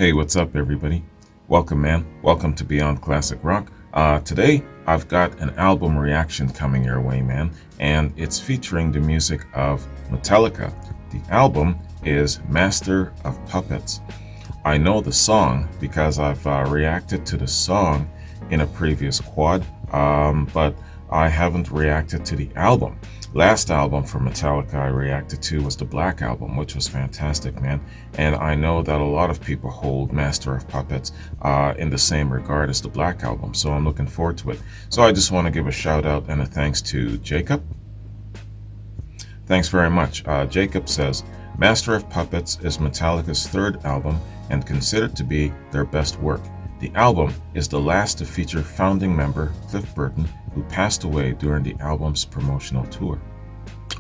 Hey, what's up, everybody? Welcome, man. Welcome to Beyond Classic Rock. Today, I've got an album reaction coming your way, man, and it's featuring the music of Metallica. The album is Master of Puppets. I know the song because I've reacted to the song in a previous quad, but I haven't reacted to the album. Last album from Metallica I reacted to was the Black Album, which was fantastic, man. And I know that a lot of people hold Master of Puppets in the same regard as the Black Album, so I'm looking forward to it. So I just want to give a shout out and a thanks to Jacob. Thanks very much. Jacob says, Master of Puppets is Metallica's third album and considered to be their best work. The album is the last to feature founding member Cliff Burton, who passed away during the album's promotional tour.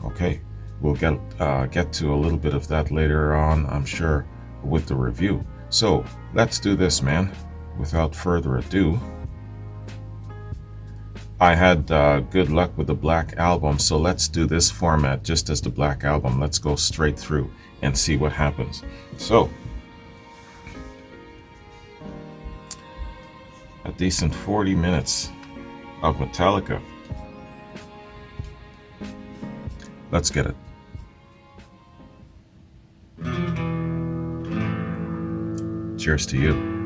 Okay, we'll get to a little bit of that later on, I'm sure, with the review. So let's do this, man. Without further ado, I had good luck with the Black Album, so let's do this format just as the Black Album. Let's go straight through and see what happens. So, a decent 40 minutes of Metallica. Let's get it. Cheers to you.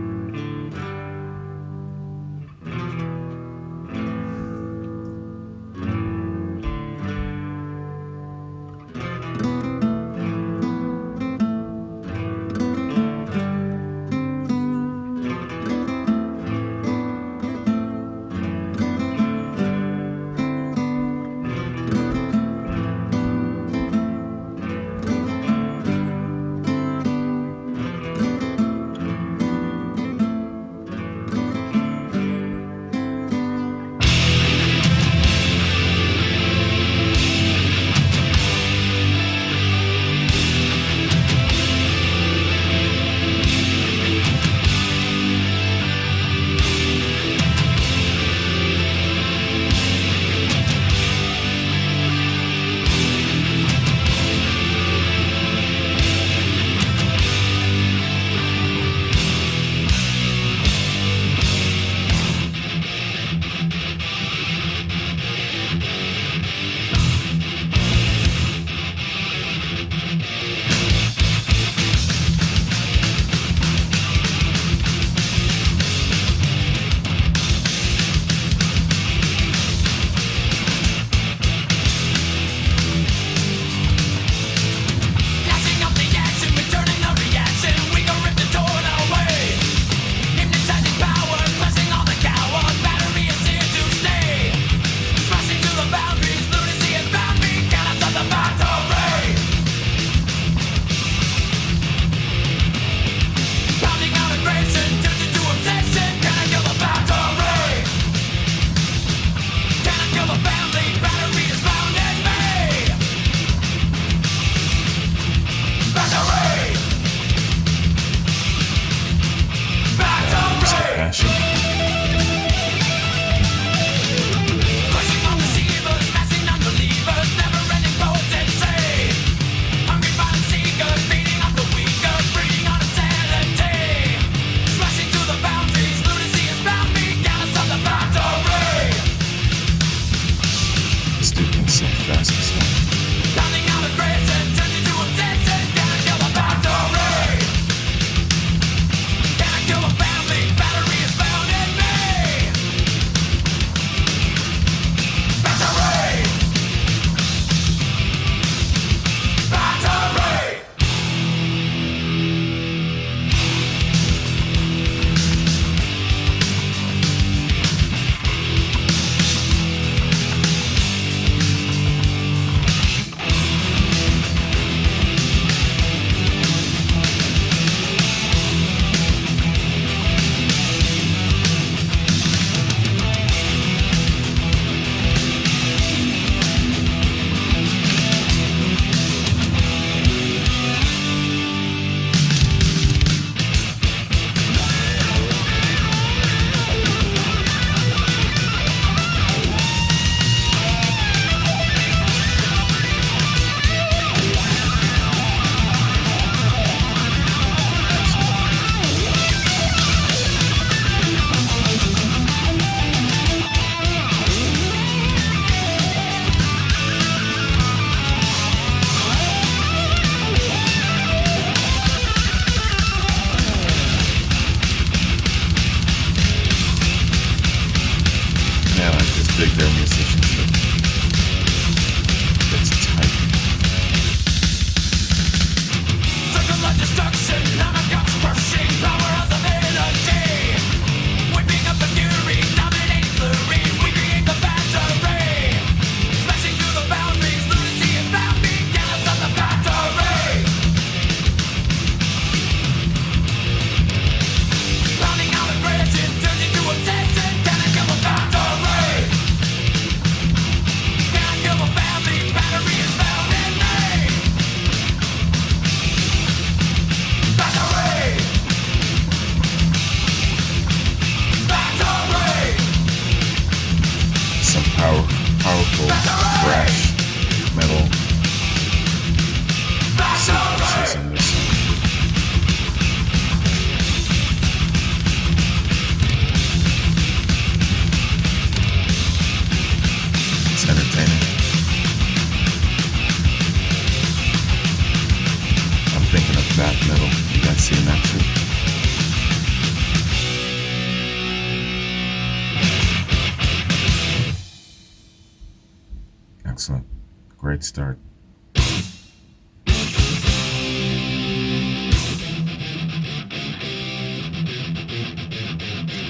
great start.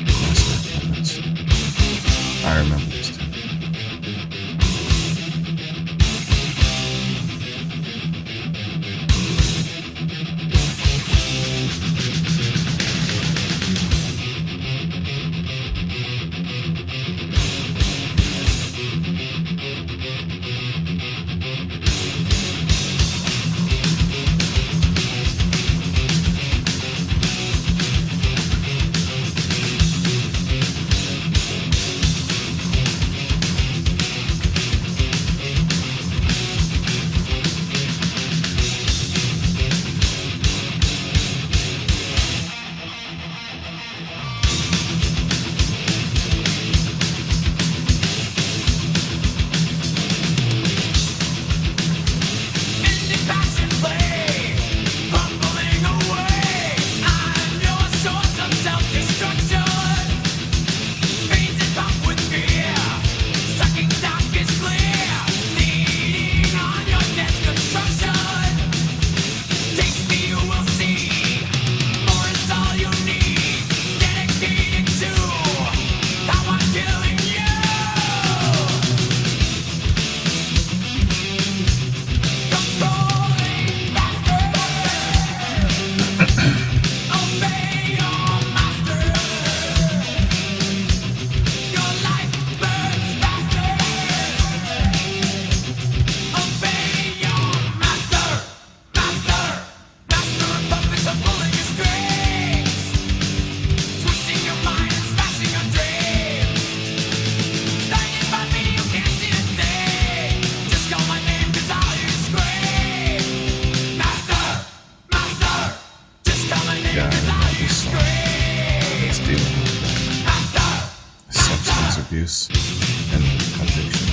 Master of Puppets. I remember this too. Yeah, I remember this song. It's dealing with substance abuse and addiction.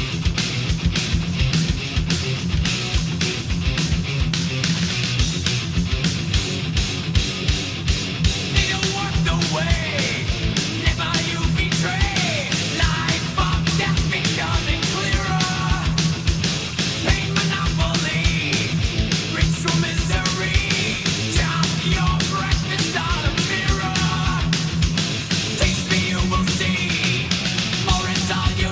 All you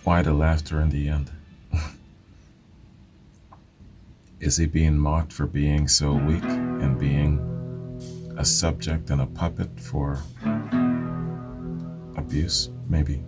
Why the laughter in the end? Is he being mocked for being so weak and being a subject and a puppet for abuse? Maybe.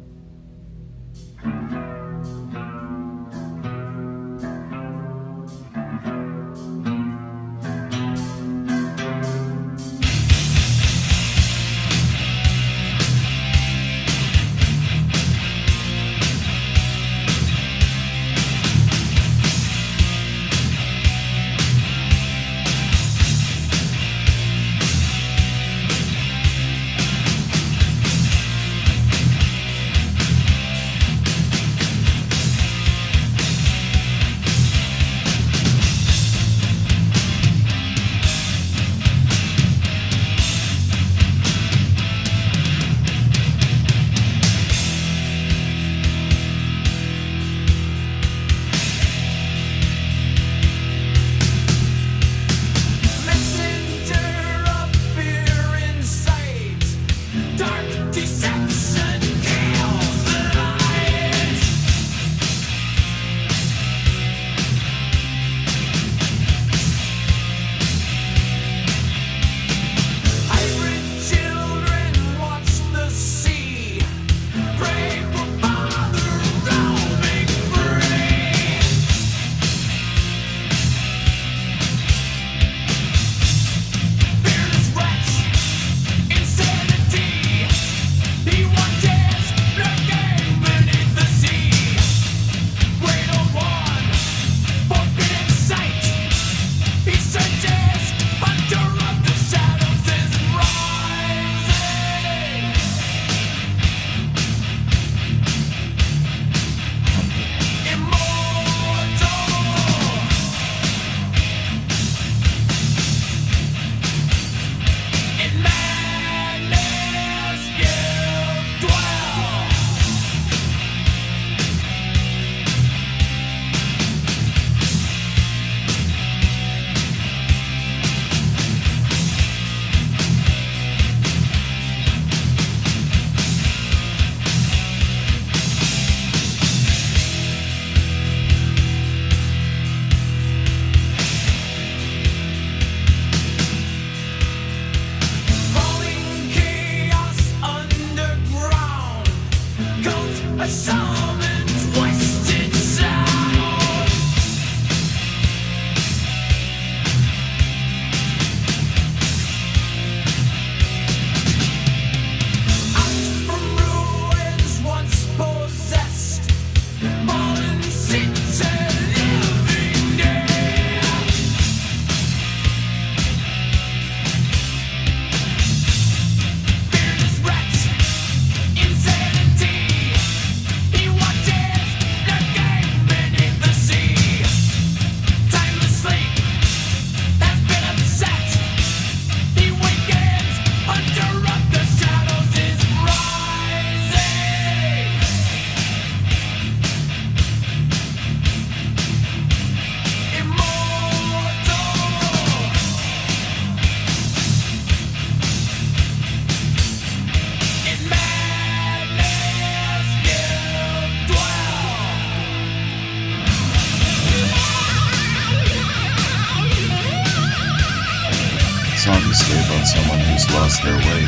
It's obviously about someone who's lost their way,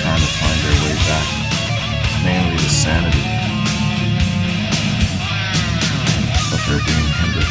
trying to find their way back, mainly to sanity, but they're being hindered.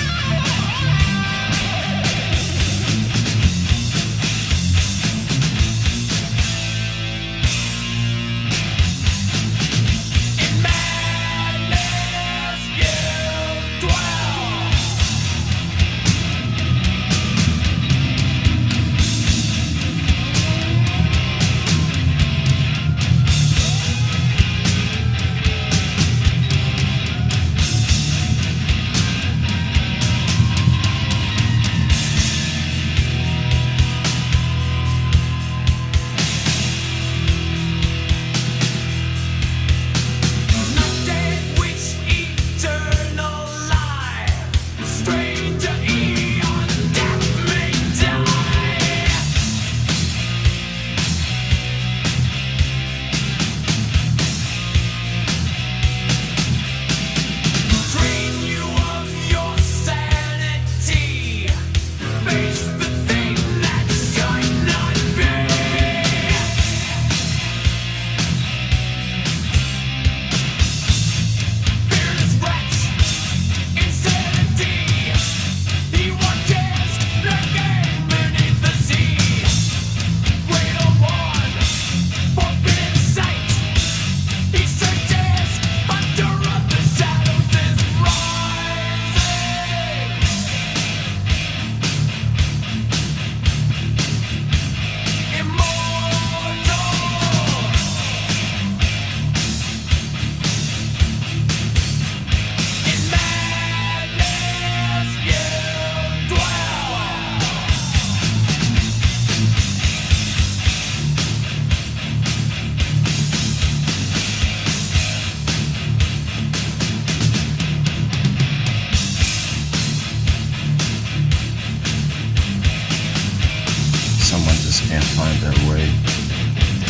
someone just can't find their way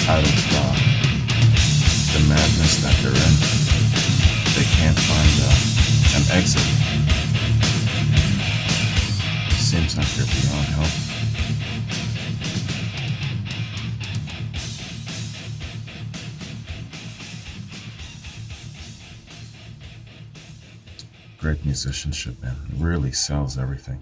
out of the madness that they're in. They can't find an exit. Seems like they're beyond help. Great musicianship, man. It really sells everything.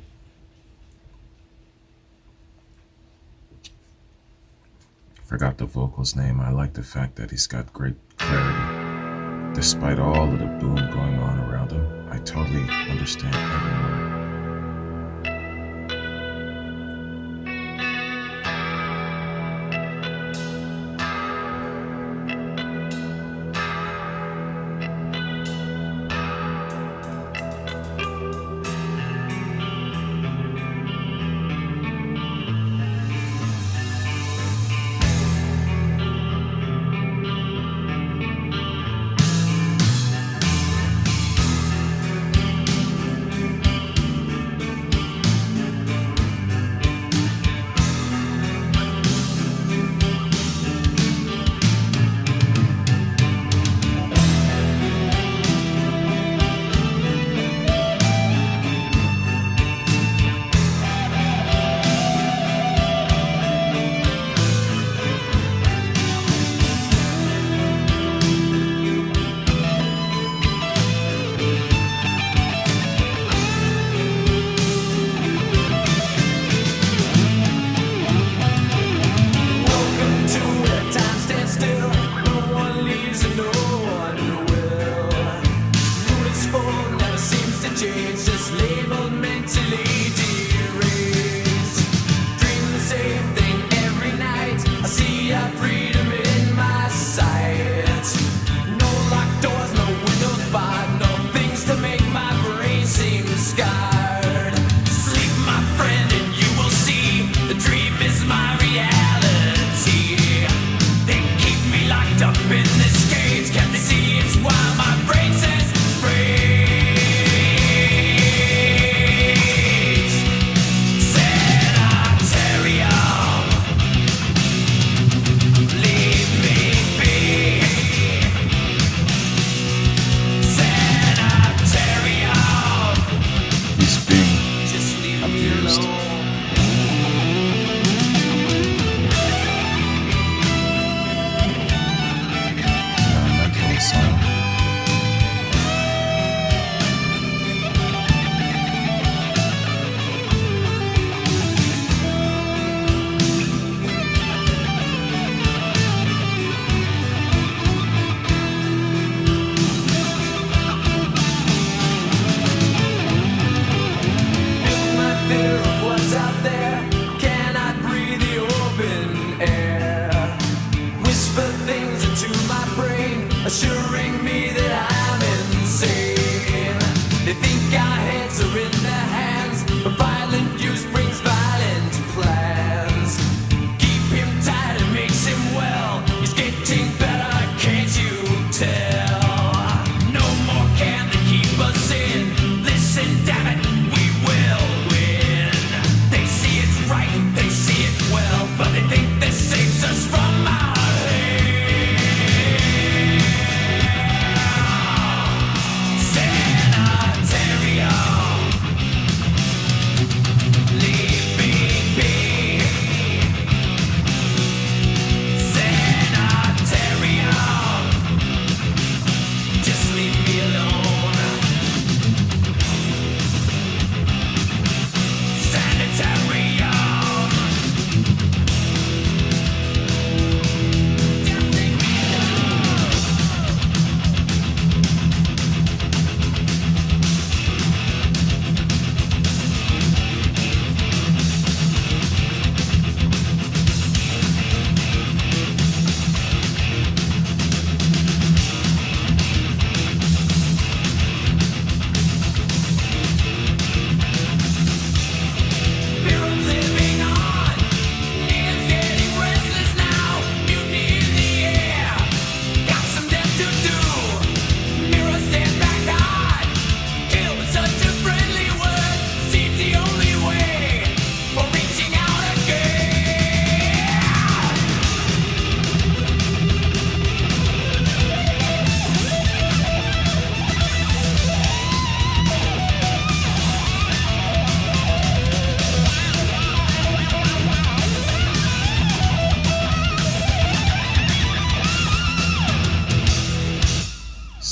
Forgot the vocal's name. I like the fact that he's got great clarity. Despite all of the boom going on around him, I totally understand every word.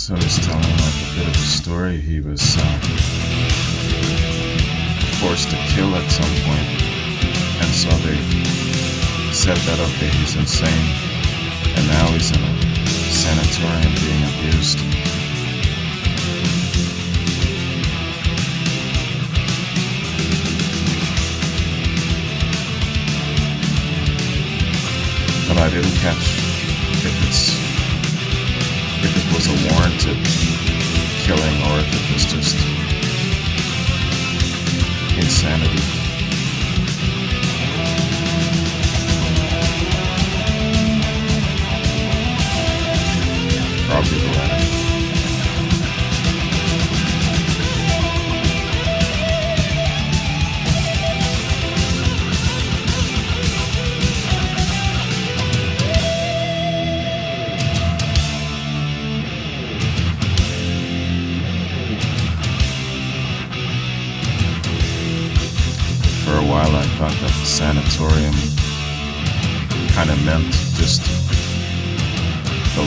So he's telling like a bit of a story. He was forced to kill at some point, and so they said that okay, he's insane, and now he's in a sanatorium being abused. But I didn't catch if it was a warranted killing or if it was just insanity. Probably the latter. For a while I thought that sanatorium kind of meant just the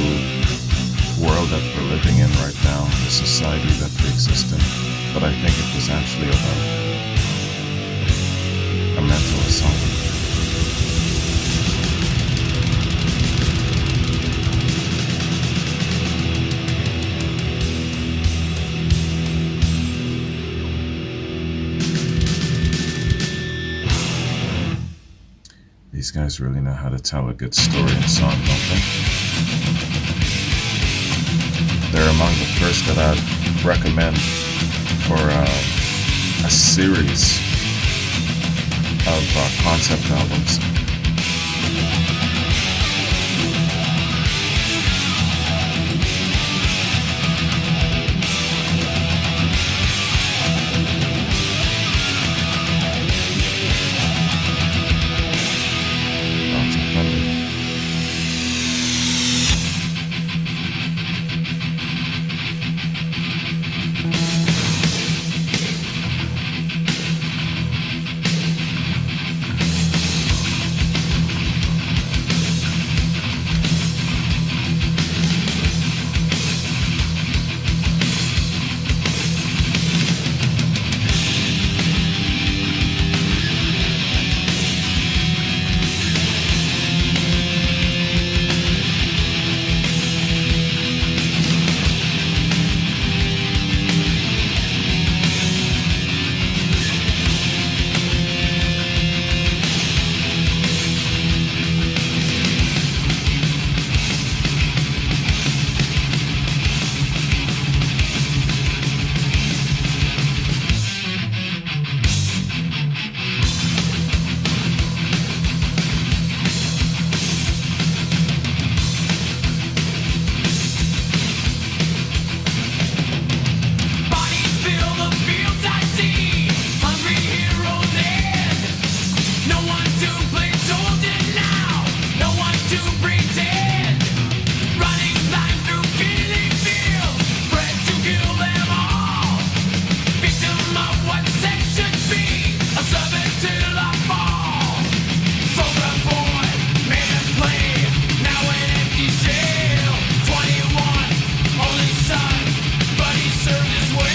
world that we're living in right now, the society that we exist in. But I think it was actually about a mental assault. These guys really know how to tell a good story in song, don't they? They're among the first that I'd recommend for a series of concept albums.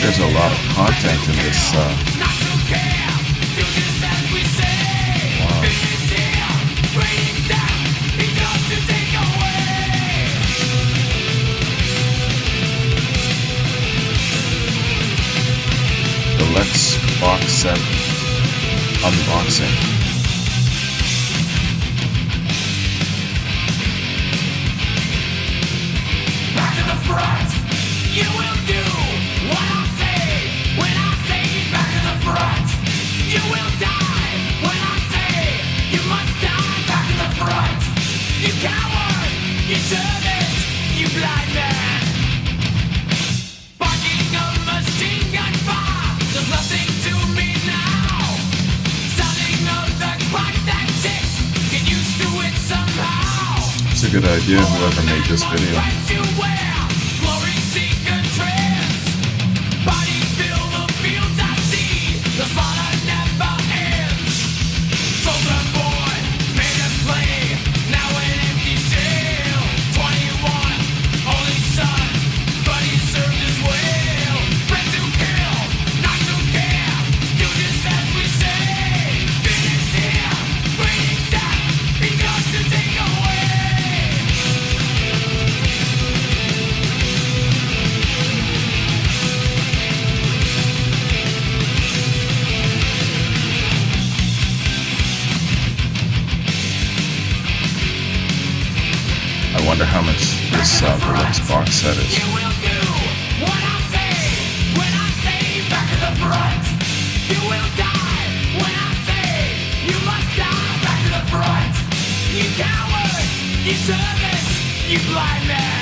There's a lot of content in this. Wow. The Lex box set unboxing. Back to the front, you will do what I say. When I say back to the front, you will die. When I say you must die, back to the front. You coward, you servant, you blind man. Barking a machine gun fire does nothing to me now. Sounding of the clock that ticks, get used to it somehow. It's a good idea, whoever made this video. wonder how much this deluxe box set is. You will do what I say when I say back to the front. You will die when I say you must die back to the front. You coward, you servant, you blind man.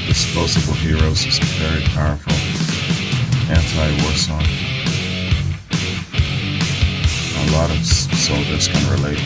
Disposable Heroes is a very powerful anti-war song. A lot of soldiers can relate.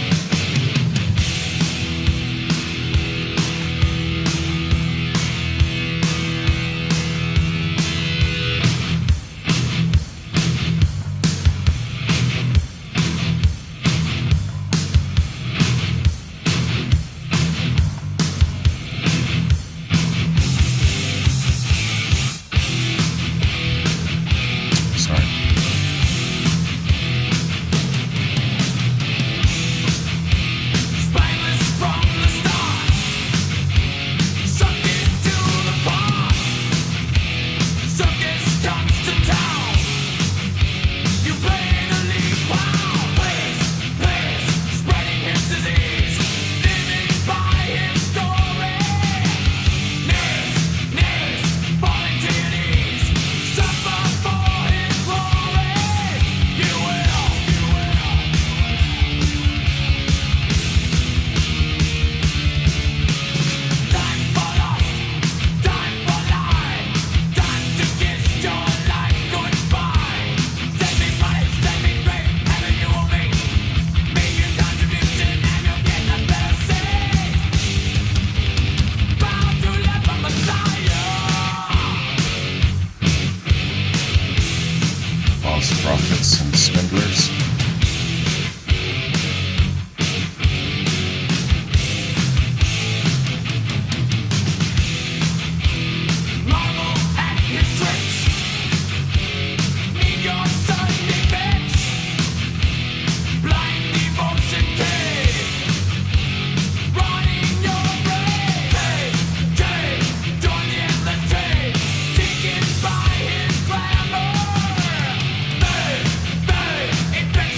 Prophets and swindlers. Infected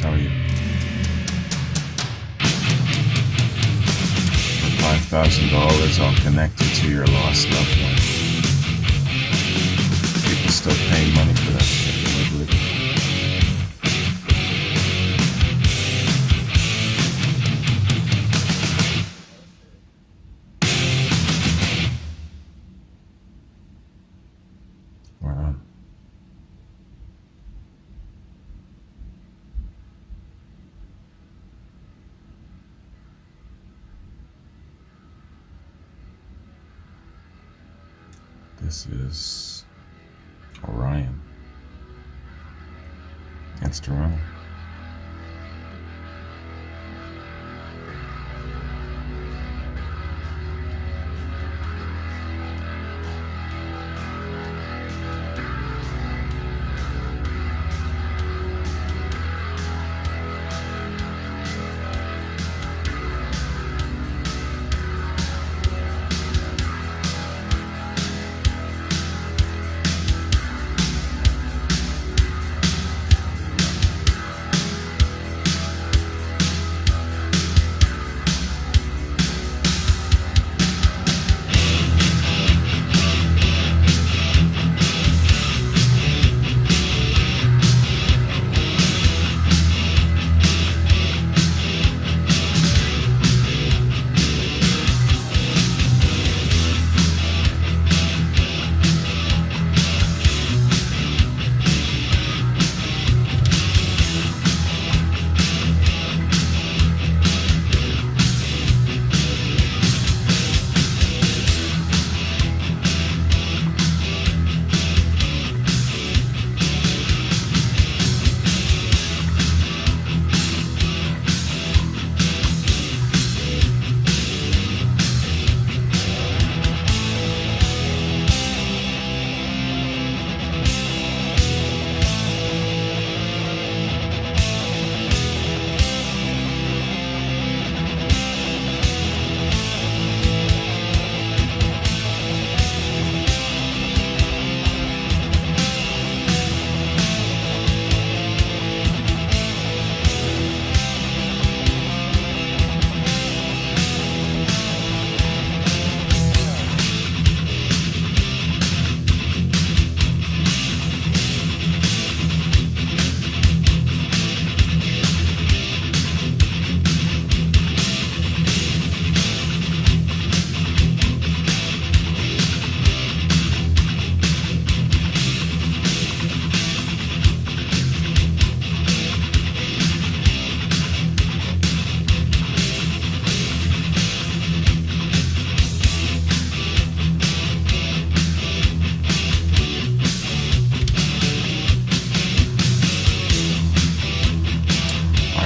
tell you. For $5,000, I'll connect you to your lost loved one. People still paying money for that shit. Can you believe it? Right on. This is Orion. Instrumental.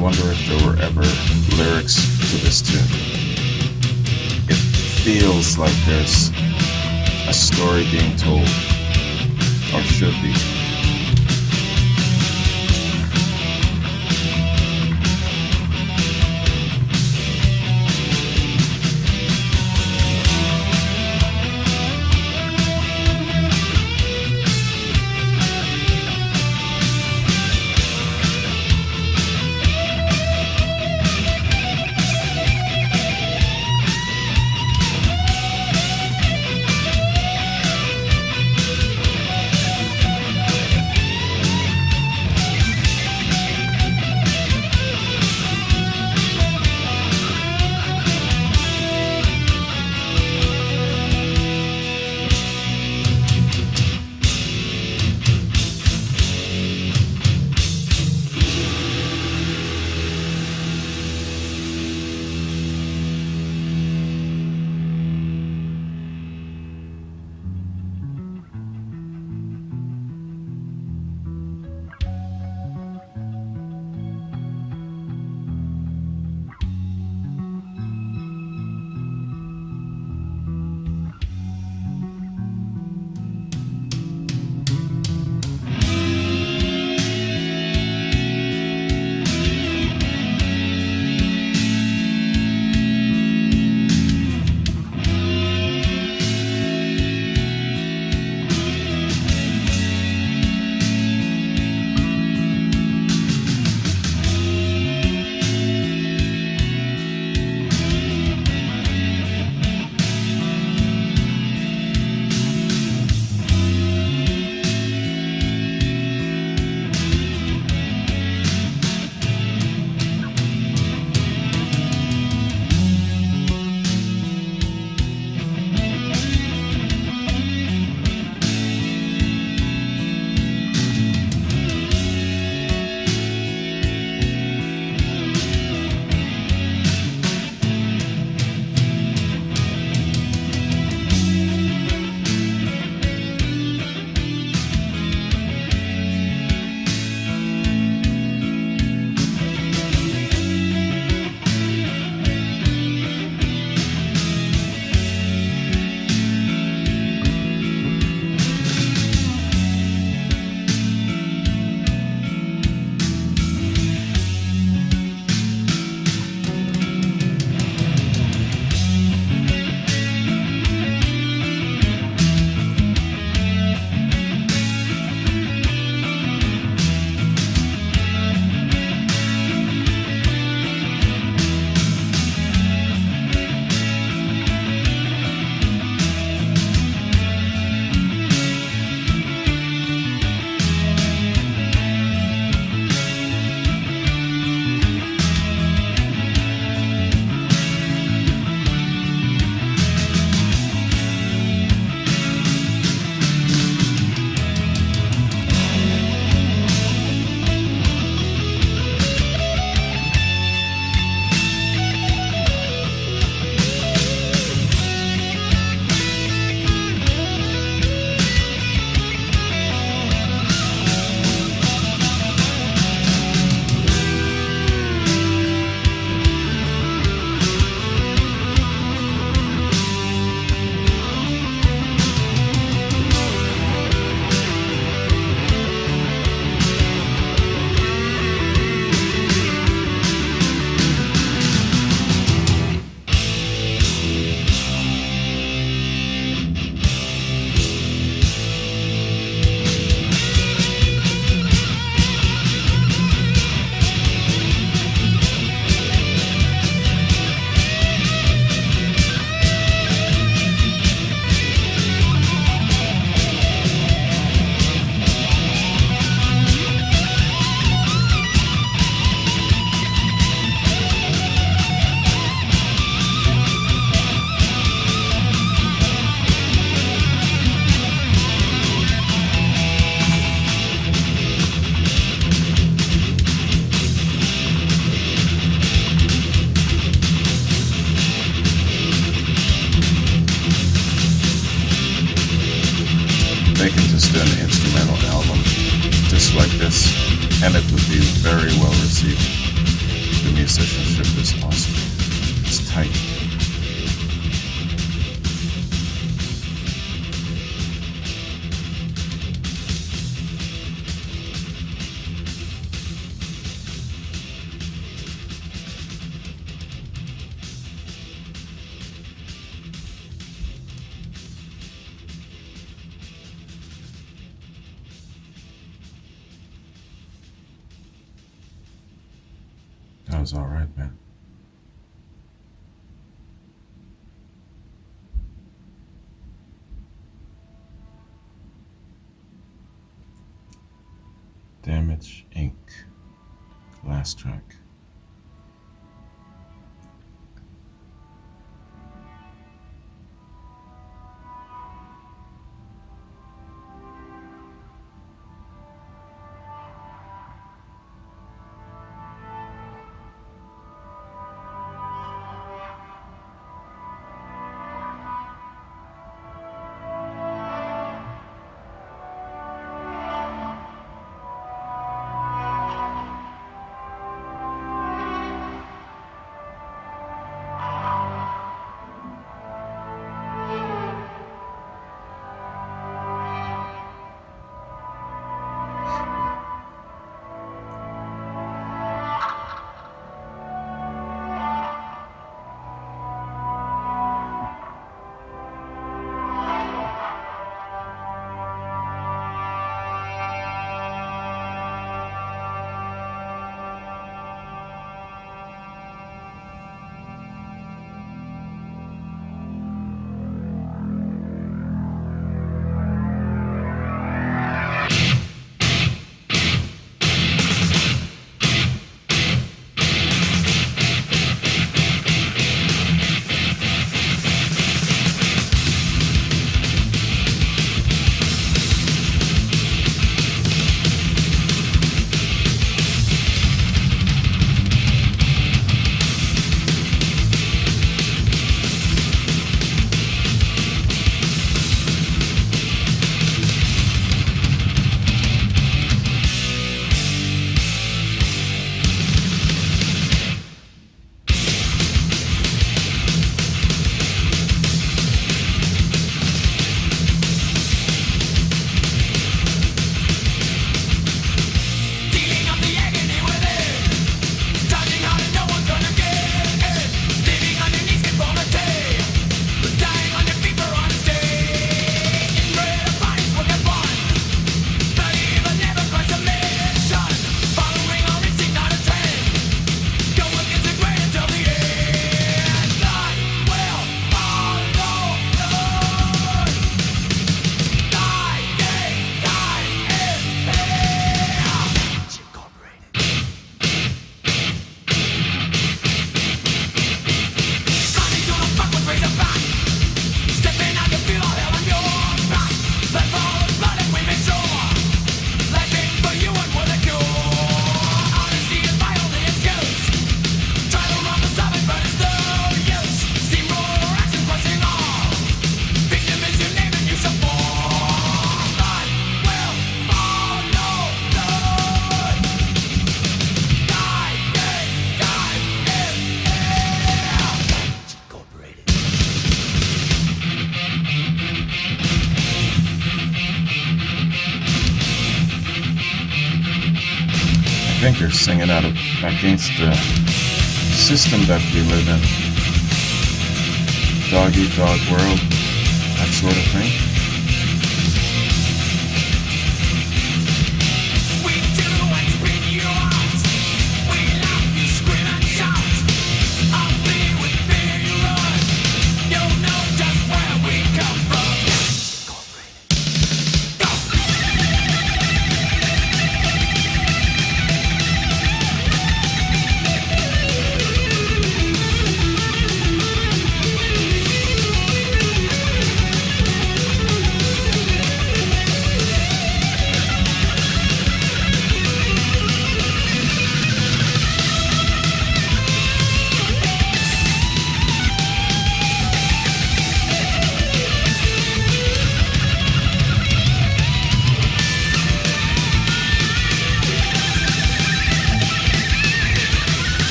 Wonder if there were ever lyrics to this tune. It feels like there's a story being told, or should be. tracks like this, and it would be very well received. The musicianship is awesome. It's tight. That was all right, man. Damage Inc. Last track. think they're singing out against the system that we live in. Dog eat dog world, that sort of thing.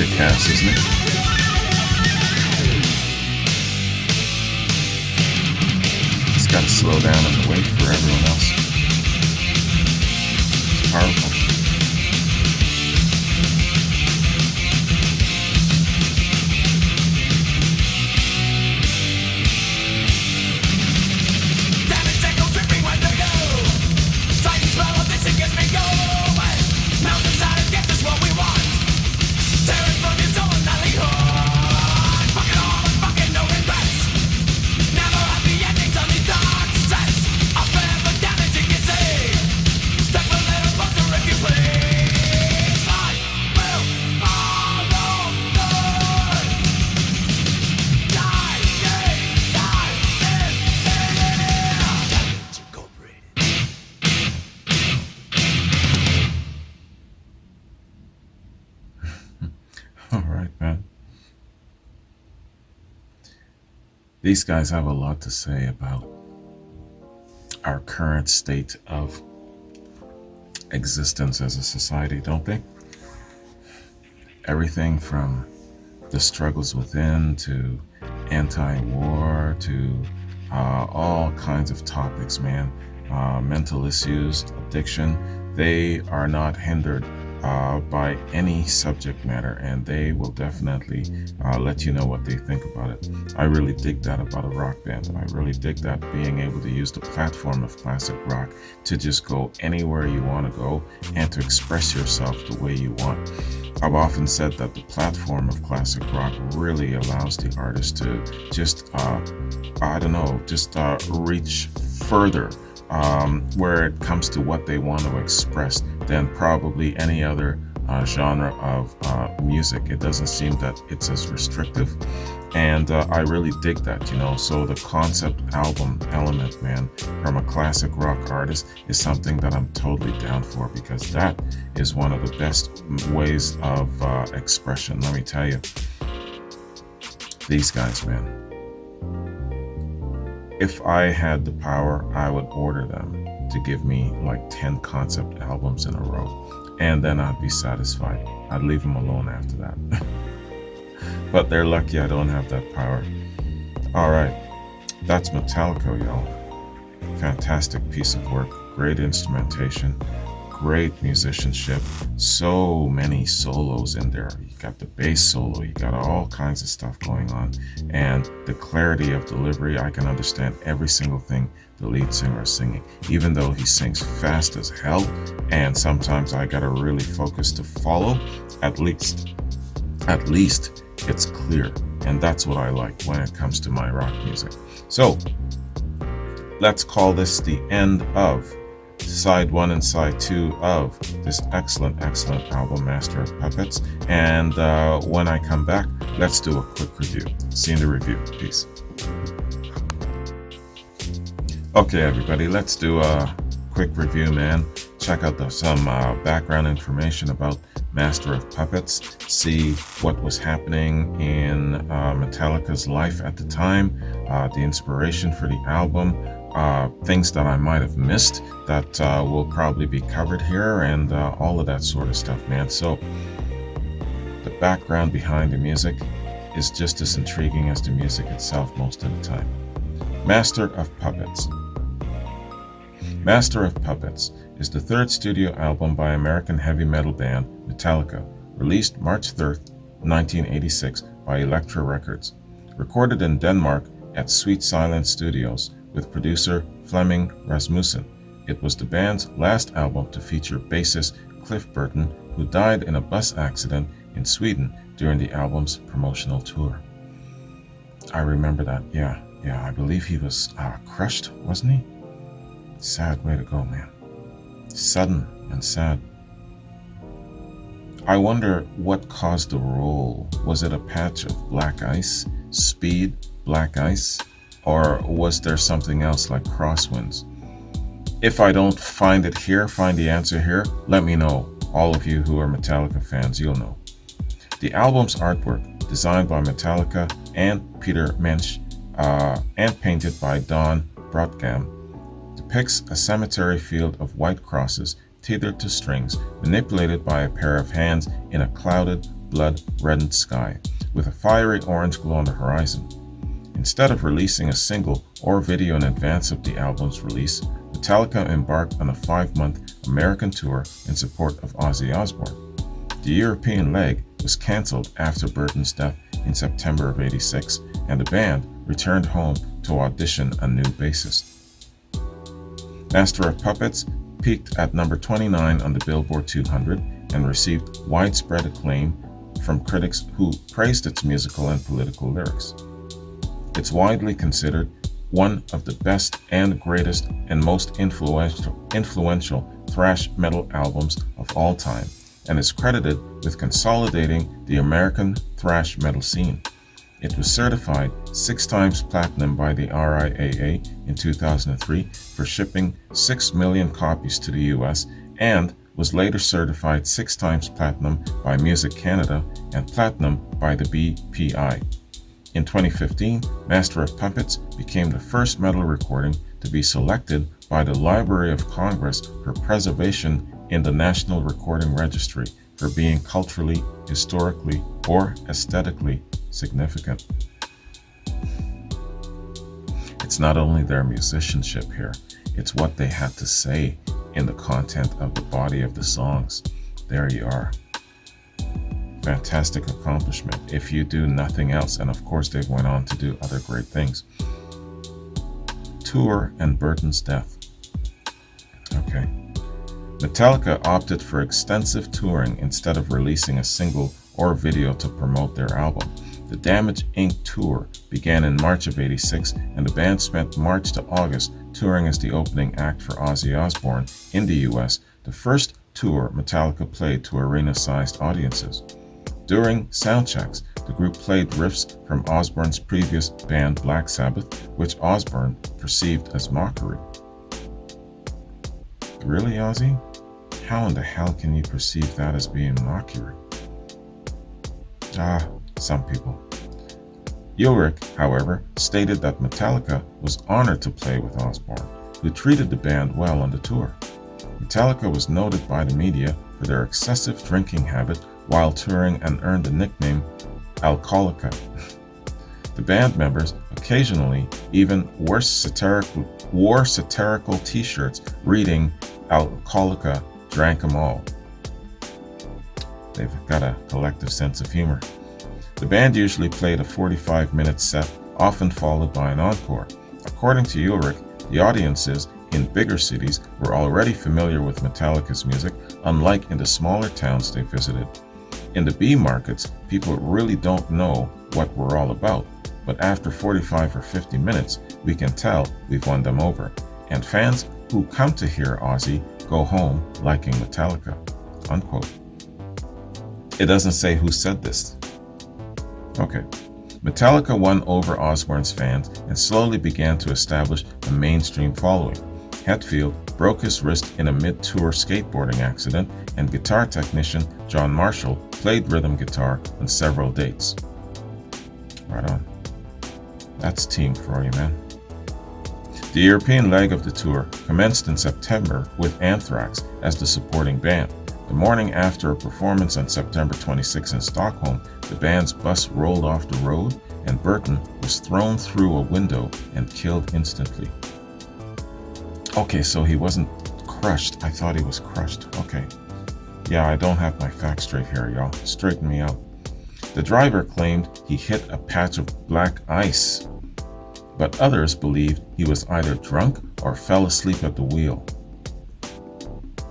kick-ass, isn't it? It's got to slow down and wait for everyone else. It's powerful. All right, man. These guys have a lot to say about our current state of existence as a society, don't they? Everything from the struggles within to anti-war to all kinds of topics, man. Mental issues, addiction, they are not hindered by any subject matter, and they will definitely let you know what they think about it. I really dig that about a rock band. I really dig that being able to use the platform of classic rock to just go anywhere you want to go and to express yourself the way you want. I've often said that the platform of classic rock really allows the artist to just, reach further where it comes to what they want to express than probably any other genre of music. It doesn't seem that it's as restrictive, and I really dig that, you know. So the concept album element, man, from a classic rock artist is something that I'm totally down for, because that is one of the best ways of expression. Let me tell you, these guys, man, if I had the power, I would order them to give me like 10 concept albums in a row, and then I'd be satisfied. I'd leave them alone after that. But they're lucky I don't have that power. All right, that's Metallica, y'all. Fantastic piece of work, great instrumentation, great musicianship, so many solos in there. You got the bass solo, you got all kinds of stuff going on, and the clarity of delivery. I can understand every single thing the lead singer is singing, even though he sings fast as hell, and sometimes I gotta really focus to follow. At least it's clear, and that's what I like when it comes to my rock music. So let's call this the end of side 1 and side 2 of this excellent album, Master of Puppets. And when I come back, let's do a quick review. See you in the review. Peace. Okay, everybody, let's do a quick review, man. Check out some background information about Master of Puppets, see what was happening in Metallica's life at the time, the inspiration for the album, things that I might have missed that will probably be covered here, and all of that sort of stuff, man. So the background behind the music is just as intriguing as the music itself most of the time. Master of Puppets. Master of Puppets is the third studio album by American heavy metal band Metallica, released March 3rd, 1986 by Elektra Records. Recorded in Denmark at Sweet Silence Studios with producer Flemming Rasmussen. It was the band's last album to feature bassist Cliff Burton, who died in a bus accident in Sweden during the album's promotional tour. I remember that, yeah, I believe he was crushed, wasn't he? Sad way to go, man. Sudden and sad. I wonder what caused the roll. Was it a patch of black ice, speed, black ice, or was there something else like crosswinds? If I don't find it here, find the answer here, let me know. All of you who are Metallica fans, you'll know. The album's artwork, designed by Metallica and Peter Mensch, and painted by Don Brodgam, depicts a cemetery field of white crosses tethered to strings, manipulated by a pair of hands in a clouded, blood-reddened sky, with a fiery orange glow on the horizon. Instead of releasing a single or video in advance of the album's release, Metallica embarked on a 5-month American tour in support of Ozzy Osbourne. The European leg was cancelled after Burton's death in September of '86, and the band returned home to audition a new bassist. Master of Puppets peaked at number 29 on the Billboard 200 and received widespread acclaim from critics who praised its musical and political lyrics. It's widely considered one of the best and greatest and most influential thrash metal albums of all time, and is credited with consolidating the American thrash metal scene. It was certified 6 times platinum by the RIAA in 2003 for shipping 6 million copies to the US, and was later certified 6 times platinum by Music Canada and platinum by the BPI. In 2015, Master of Puppets became the first metal recording to be selected by the Library of Congress for preservation in the National Recording Registry for being culturally, historically, or aesthetically significant. It's not only their musicianship here, it's what they had to say in the content of the body of the songs. There you are. Fantastic accomplishment if you do nothing else, and of course they went on to do other great things. Tour and Burton's death. Okay. Metallica opted for extensive touring instead of releasing a single or video to promote their album. The Damage Inc. tour began in March of '86, and the band spent March to August touring as the opening act for Ozzy Osbourne in the US, the first tour Metallica played to arena-sized audiences. During soundchecks, the group played riffs from Osbourne's previous band Black Sabbath, which Osbourne perceived as mockery. Really, Ozzy? How in the hell can you perceive that as being mockery? Some people. Ulrich, however, stated that Metallica was honored to play with Osbourne, who treated the band well on the tour. Metallica was noted by the media for their excessive drinking habit while touring and earned the nickname Alcoholica. The band members occasionally even wore satirical t-shirts reading Alcoholica drank 'em all. They've got a collective sense of humor. The band usually played a 45-minute set, often followed by an encore. According to Ulrich, the audiences in bigger cities were already familiar with Metallica's music, unlike in the smaller towns they visited. In the B markets, people really don't know what we're all about, but after 45 or 50 minutes, we can tell we've won them over. And fans who come to hear Ozzy go home liking Metallica." Unquote. It doesn't say who said this. Okay. Metallica won over Osbourne's fans and slowly began to establish a mainstream following. Hetfield broke his wrist in a mid-tour skateboarding accident, and guitar technician John Marshall played rhythm guitar on several dates. Right on. That's team for you, man. The European leg of the tour commenced in September with Anthrax as the supporting band. The morning after a performance on September 26 in Stockholm, the band's bus rolled off the road and Burton was thrown through a window and killed instantly. Okay, so he wasn't crushed. I thought he was crushed. Okay. Yeah, I don't have my facts straight here, y'all. Straighten me out. The driver claimed he hit a patch of black ice, but others believed he was either drunk or fell asleep at the wheel.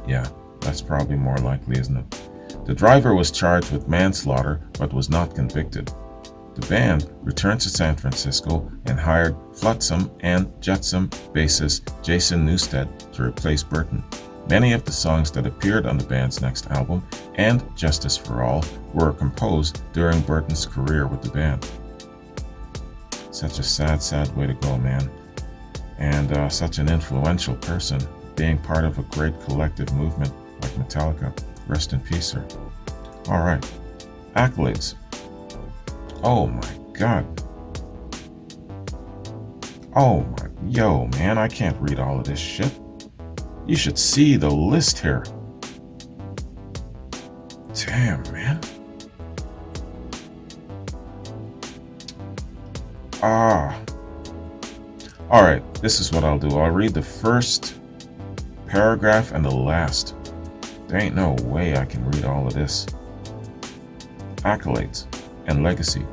Yeah, that's probably more likely, isn't it? The driver was charged with manslaughter but was not convicted. The band returned to San Francisco and hired Flotsam and Jetsam bassist Jason Newsted to replace Burton. Many of the songs that appeared on the band's next album, and Justice for All, were composed during Burton's career with the band. Such a sad, sad way to go, man. And such an influential person, being part of a great collective movement like Metallica. Rest in peace, sir. All right. Accolades. Oh my God. Oh my, yo, man, I can't read all of this shit. You should see the list here. Damn, man. Ah, all right. This is what I'll do. I'll read the first paragraph and the last. There ain't no way I can read all of this. Accolades and legacy.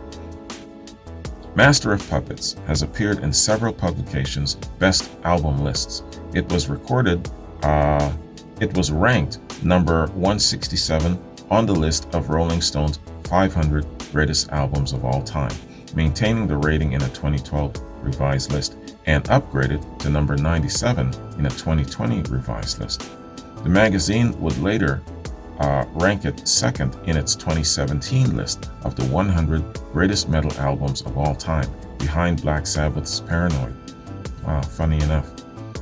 Master of Puppets has appeared in several publications' best album lists. It was ranked number 167 on the list of Rolling Stone's 500 greatest albums of all time, maintaining the rating in a 2012 revised list, and upgraded to number 97 in a 2020 revised list. The magazine would later rank it second in its 2017 list of the 100 greatest metal albums of all time, behind Black Sabbath's Paranoid. Wow, funny enough.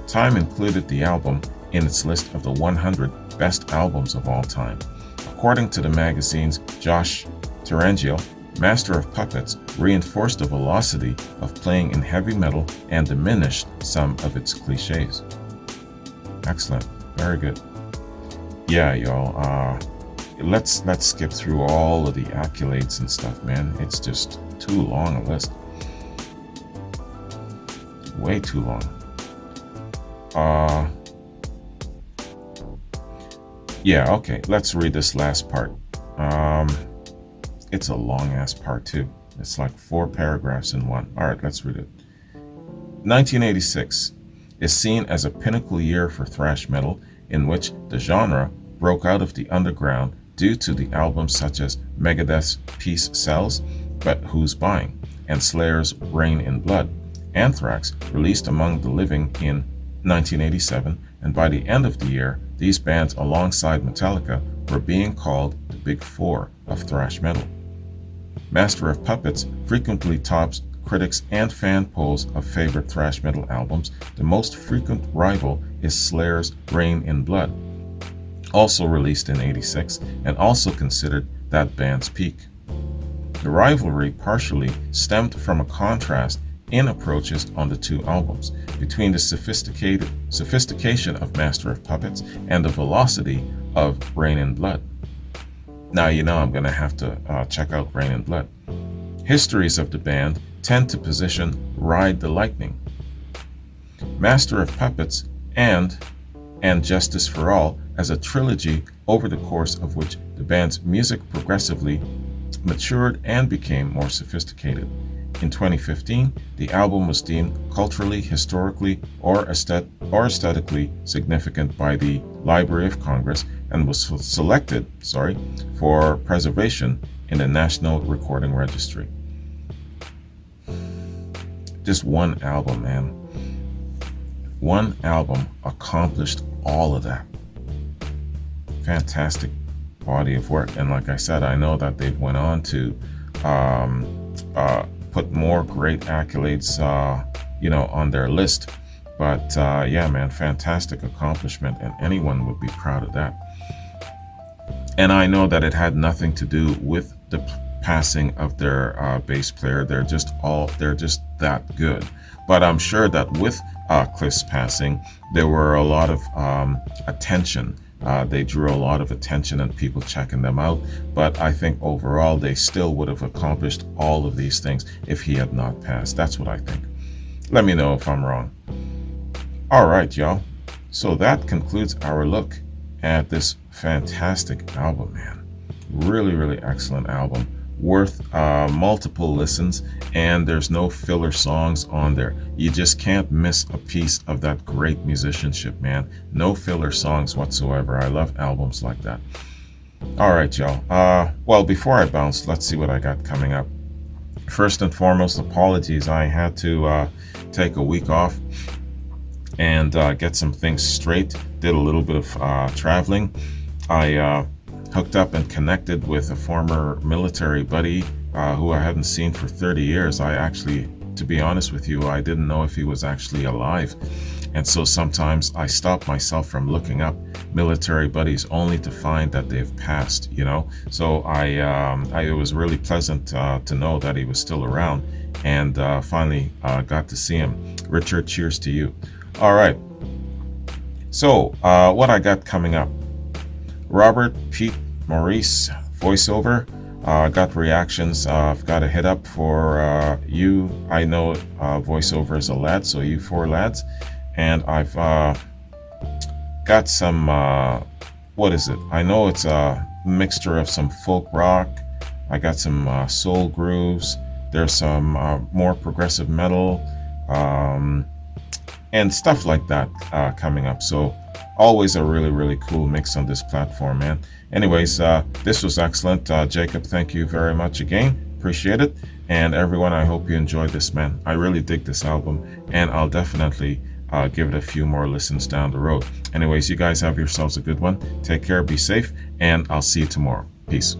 Time included the album in its list of the 100 best albums of all time. According to the magazine's Josh Terangel, Master of Puppets reinforced the velocity of playing in heavy metal and diminished some of its cliches. Excellent. Very good. Yeah, y'all. Let's skip through all of the accolades and stuff, man. It's just too long a list. Way too long. Yeah, okay. Let's read this last part. It's a long ass part too. It's like 4 paragraphs in one. All right, let's read it. 1986 is seen as a pinnacle year for thrash metal, in which the genre broke out of the underground due to the albums such as Megadeth's Peace Sells, But Who's Buying, and Slayer's Rain in Blood. Anthrax released Among the Living in 1987, and by the end of the year, these bands alongside Metallica were being called the Big Four of thrash metal. Master of Puppets frequently tops critics and fan polls of favorite thrash metal albums. The most frequent rival is Slayer's Rain in Blood, also released in '86 and also considered that band's peak. The rivalry partially stemmed from a contrast in approaches on the two albums, between the sophistication of Master of Puppets and the velocity of Rain in Blood. Now you know I'm going to have to check out Rain in Blood. Histories of the band tend to position Ride the Lightning, Master of Puppets, and Justice for All as a trilogy over the course of which the band's music progressively matured and became more sophisticated. In 2015, the album was deemed culturally, historically, or aesthetically significant by the Library of Congress and was selected for preservation in the National Recording Registry. Just one album, man. One album accomplished all of that. Fantastic body of work. And like I said, I know that they've went on to put more great accolades, on their list. But yeah, man, fantastic accomplishment, and anyone would be proud of that. And I know that it had nothing to do with the passing of their bass player. They're just that good. But I'm sure that with Cliff's passing, there were a lot of attention. They drew a lot of attention and people checking them out. But I think overall, they still would have accomplished all of these things if he had not passed. That's what I think. Let me know if I'm wrong. All right, y'all. So that concludes our look at this fantastic album, man. Really, really excellent album. Worth multiple listens, and there's no filler songs on there. You just can't miss a piece of that great musicianship, man. No filler songs whatsoever. I love albums like that. All right, y'all. Well, before I bounce, let's see what I got coming up. First and foremost, apologies. I had to take a week off and get some things straight. Did a little bit of traveling. I hooked up and connected with a former military buddy who I hadn't seen for 30 years. I actually, to be honest with you, I didn't know if he was actually alive. And so sometimes I stop myself from looking up military buddies only to find that they've passed, So it was really pleasant to know that he was still around, and finally got to see him. Richard, cheers to you. All right. So what I got coming up. Robert Pete Maurice voiceover Got reactions. I've got a hit up for you. I know voiceover is a lad, so you four lads. And I've got some, what is it? I know it's a mixture of some folk rock. I got some soul grooves. There's some more progressive metal and stuff like that coming up. So always a really, really cool mix on this platform, man. Anyways, this was excellent. Jacob, thank you very much again. Appreciate it. And everyone, I hope you enjoyed this, man. I really dig this album, and I'll definitely give it a few more listens down the road. Anyways, you guys have yourselves a good one. Take care, be safe, and I'll see you tomorrow. Peace.